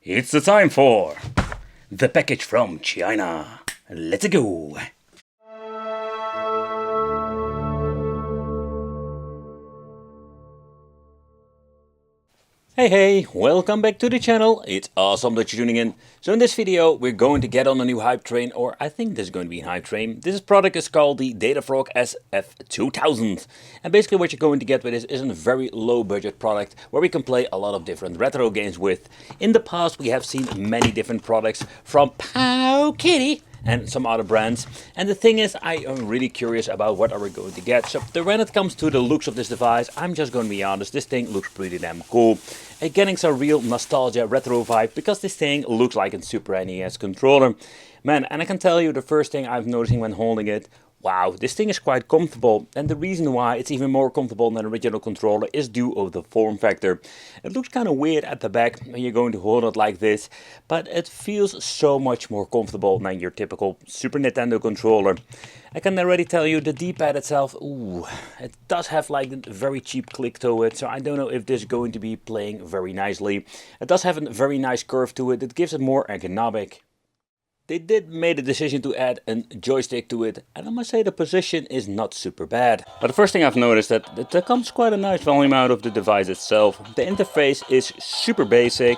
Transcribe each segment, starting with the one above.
It's the time for the package from China. Let's go! Hey, welcome back to the channel. It's awesome that you're tuning in. So in this video we're going to get on a new hype train, or I think this is going to be a hype train. This product is called the Datafrog SF2000. And basically what you're going to get with this is a very low budget product where we can play a lot of different retro games with. In the past we have seen many different products from Pow Kitty and some other brands, and the thing is, I am really curious about what are we going to get. So when it comes to the looks of this device, I'm just going to be honest, this thing looks pretty damn cool. And getting some real nostalgia retro vibe, because this thing looks like a Super NES controller. Man, and I can tell you the first thing I'm noticing when holding it, wow, this thing is quite comfortable, and the reason why it's even more comfortable than the original controller is due to the form factor. It looks kind of weird at the back when you're going to hold it like this, but it feels so much more comfortable than your typical Super Nintendo controller. I can already tell you the D-pad itself, ooh, it does have like a very cheap click to it, so I don't know if this is going to be playing very nicely. It does have a very nice curve to it, it gives it more ergonomic. They did made a decision to add a joystick to it, and I must say the position is not super bad. But the first thing I've noticed that there comes quite a nice volume out of the device itself. The interface is super basic.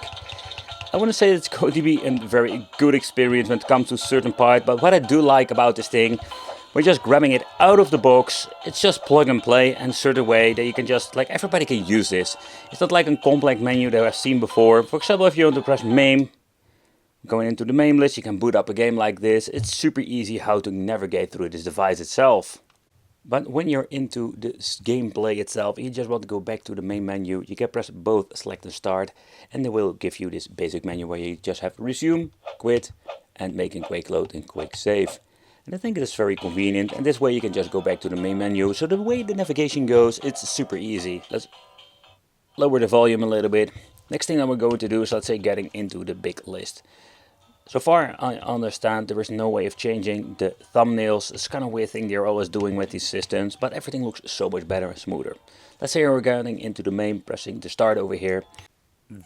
I want to say it's going to be a very good experience when it comes to certain part, but what I do like about this thing, we're just grabbing it out of the box, it's just plug and play and certain way that you can just, like, everybody can use this. It's not like a complex menu that I've seen before. For example, if you want to press main, going into the main list, you can boot up a game like this. It's super easy how to navigate through this device itself. But when you're into the gameplay itself, you just want to go back to the main menu, you can press both select and start, and they will give you this basic menu where you just have resume, quit, and make a quick load and quick save. And I think it is very convenient, and this way you can just go back to the main menu. So the way the navigation goes, it's super easy. Let's lower the volume a little bit. Next thing that we're going to do is, let's say, getting into the big list. So far I understand there is no way of changing the thumbnails. It's kind of a weird thing they're always doing with these systems, but everything looks so much better and smoother. Let's say we're getting into the main, pressing the start over here.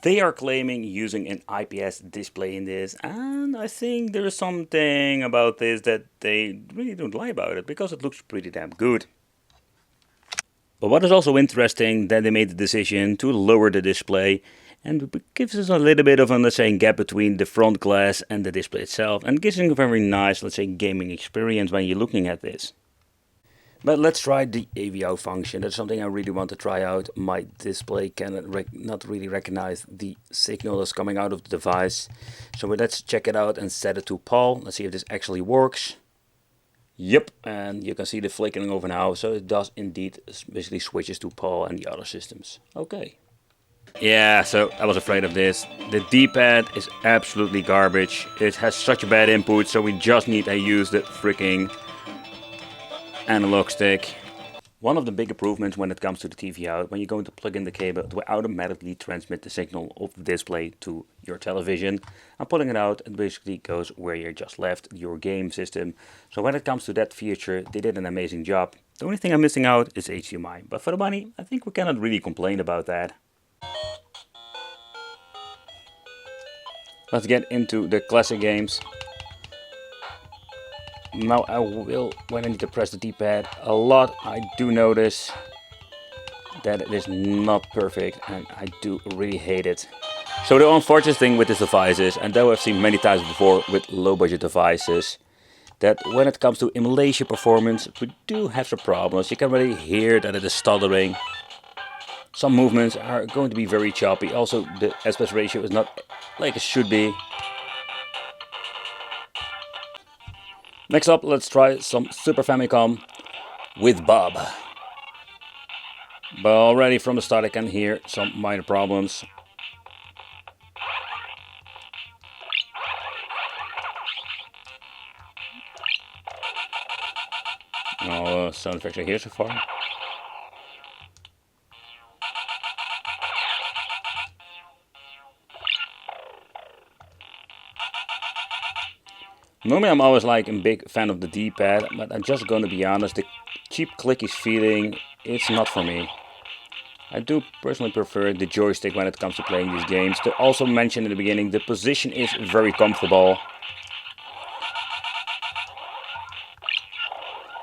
They are claiming using an IPS display in this, and I think there is something about this that they really don't lie about it, because it looks pretty damn good. But what is also interesting, that they made the decision to lower the display, and it gives us a little bit of a, let's say, gap between the front glass and the display itself, and gives you a very nice, let's say, gaming experience when you're looking at this. But let's try the AV function. That's something I really want to try out. My display cannot not really recognize the signal that's coming out of the device. So let's check it out and set it to PAL. Let's see if this actually works. Yep, and you can see the flickering over now. So it does indeed basically switches to PAL and the other systems. Okay. Yeah, so I was afraid of this. The D-pad is absolutely garbage. It has such a bad input, so we just need to use the freaking analog stick. One of the big improvements when it comes to the TV out, when you're going to plug in the cable, it will automatically transmit the signal of the display to your television. I'm pulling it out, it basically goes where you just left your game system. So when it comes to that feature, they did an amazing job. The only thing I'm missing out is HDMI, but for the money, I think we cannot really complain about that. Let's get into the classic games. Now I will, when I need to press the D-pad a lot, I do notice that it is not perfect, and I do really hate it. So the unfortunate thing with this device is, and that I've seen many times before with low budget devices, that when it comes to emulation performance, we do have some problems. You can really hear that it is stuttering. Some movements are going to be very choppy. Also, the aspect ratio is not like it should be. Next up, let's try some Super Famicom with Bob. But already from the start I can hear some minor problems. No sound effects are here so far. Normally I'm always like a big fan of the D-pad, but I'm just gonna be honest, the cheap clicky feeling, it's not for me. I do personally prefer the joystick when it comes to playing these games. To also mention in the beginning, the position is very comfortable.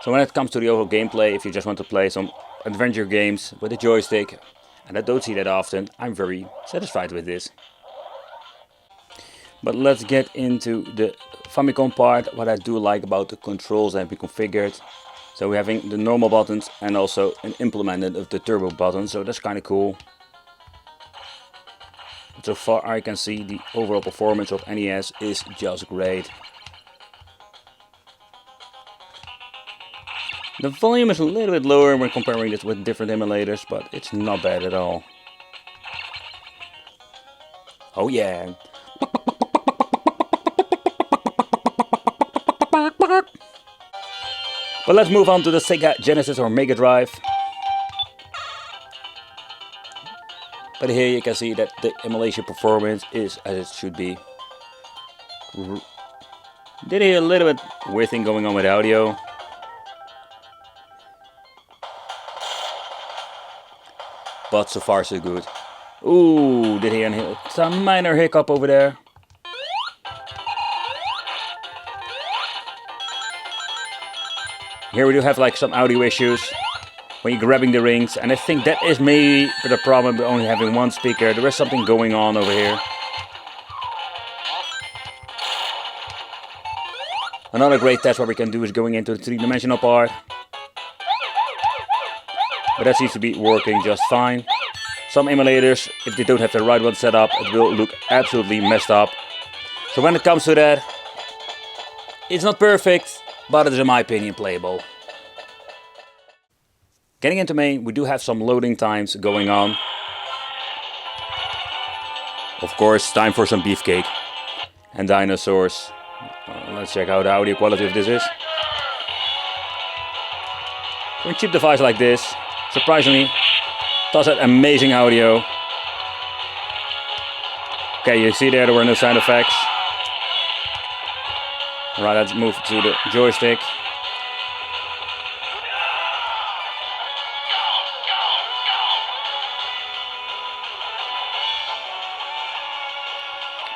So when it comes to the overall gameplay, if you just want to play some adventure games with a joystick, and I don't see that often, I'm very satisfied with this. But let's get into the Famicom part. What I do like about the controls that have been configured. So we're having the normal buttons and also an implemented of the turbo button, so that's kind of cool. But so far I can see the overall performance of NES is just great. The volume is a little bit lower when comparing this with different emulators, but it's not bad at all. Oh yeah. But let's move on to the Sega Genesis or Mega Drive. But here you can see that the emulation performance is as it should be. Did hear a little bit weird thing going on with audio. But so far so good. Ooh, did hear some minor hiccup over there. Here we do have like some audio issues when you're grabbing the rings, and I think that is maybe the problem with only having one speaker. There is something going on over here. Another great test what we can do is going into the three-dimensional part. But that seems to be working just fine. Some emulators, if they don't have the right one set up, it will look absolutely messed up. So when it comes to that, it's not perfect, but it is in my opinion playable. Getting into main, we do have some loading times going on. Of course, time for some beefcake and dinosaurs. Let's check out the audio quality of this is. For a cheap device like this, surprisingly, does have amazing audio. Okay, you see there were no sound effects. Alright, let's move to the joystick.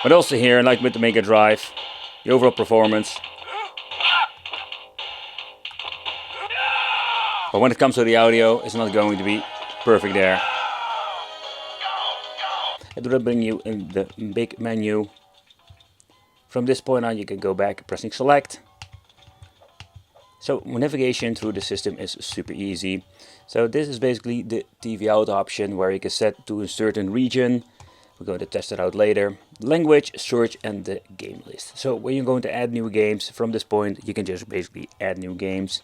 But also here, like with the Mega Drive, the overall performance. But when it comes to the audio, it's not going to be perfect there. It will bring you in the big menu. From this point on, you can go back pressing select. So navigation through the system is super easy. So this is basically the TV out option where you can set to a certain region. We're going to test it out later. Language, search, and the game list. So when you're going to add new games, from this point you can just basically add new games.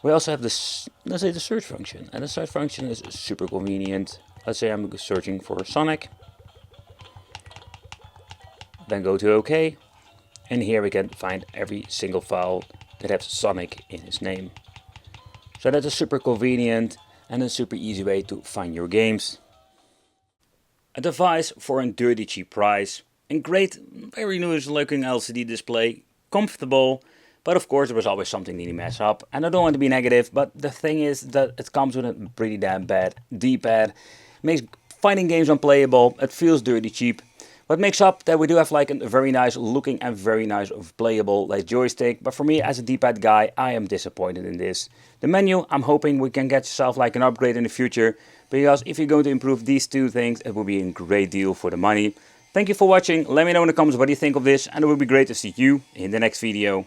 We also have this, let's say, the search function, and the search function is super convenient. Let's say I'm searching for Sonic. Then go to OK, and here we can find every single file that has Sonic in its name. So that's a super convenient and a super easy way to find your games. A device for a dirty cheap price, and great, very nice looking LCD display, comfortable, but of course there was always something that you mess up, and I don't want to be negative, but the thing is that it comes with a pretty damn bad D-pad, makes finding games unplayable, it feels dirty cheap. What makes up that we do have like a very nice looking and very nice playable like joystick, but for me as a D-pad guy, I am disappointed in this. The menu, I'm hoping we can get yourself like an upgrade in the future, because if you're going to improve these two things, it will be a great deal for the money. Thank you for watching, let me know in the comments what you think of this, and it would be great to see you in the next video.